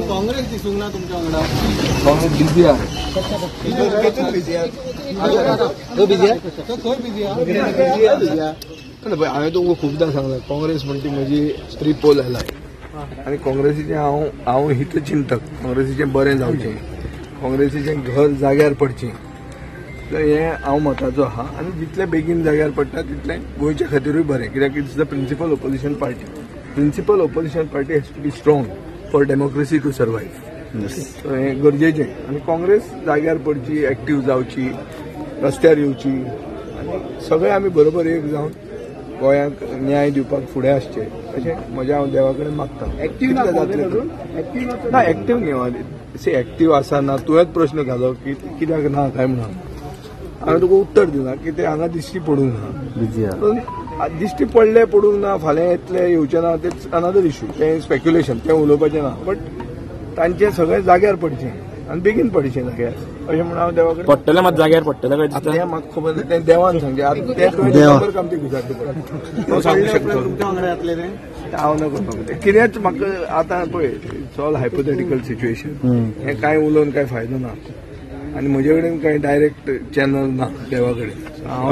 काँग्रेस दिसूंक ना तुमच्या वांगडा? काँग्रेस बिझी आहे. खंय बिझी आहे? हांवें तुमकां खूबदां सांगलां काँग्रेस म्हणटी म्हजी रिपोल आयला आनी काँग्रेसीचें हांव हितचिंतक. काँग्रेसीचें बरें जावचें, काँग्रेसीचें घर जाग्यार पडचें, तर हें हांव मताचो आहा. आनी जितलें बेगीन जाग्यार पडटा तितलें गोंयचे खातीरूय बरें, कित्याक it's the principal opposition party. Principal opposition party has to be strong for democracy to survive. हें गरजेचें. आनी काँग्रेस जाग्यार पडची, एक्टीव जावची, रस्त्यार येवची आनी सगळे आमी बरोबर एक जावन गोंयांक न्याय दिवपाक फुडें आसचे अशें म्हज्या हांव देवा कडेन मागता. एक्टीव ना एक्टीव न्ही सी एक्टीव आसा ना तुवेंच प्रश्न घालो की कित्याक ना काय म्हणून. हांवें तुका उत्तर दिलां की ते हांगा दिश्टी पडूंक ना. दिश्टी पडले पडूंक ना, फाल्यां येतले येवचे ना ते अनदर इश्यू. तें स्पेक्युलेशन, तें उलोवपाचें ना. बट तांचें सगळें जाग्यार पडचें आनी बेगीन पडचें जाग्यार अशें म्हणून हांव देवा कडेन पडटलें मात जाग्यार पडटलें काय दिसता? तें म्हाका खबर ना, तें देवान सांगचें. आतां तें तुवें काम ती विचारचें पडटा. तो सांगूंक शकता तुमच्या वांगडा येतले रे? हांव नकळो कितेंच म्हाका आतां पळय इट्स ऑल हायपोथेटिकल सिच्युएशन. हें कांय उलोवन कांय फायदो ना आनी म्हजे कडेन कांय डायरेक्ट चॅनल ना देवा कडेन. हांव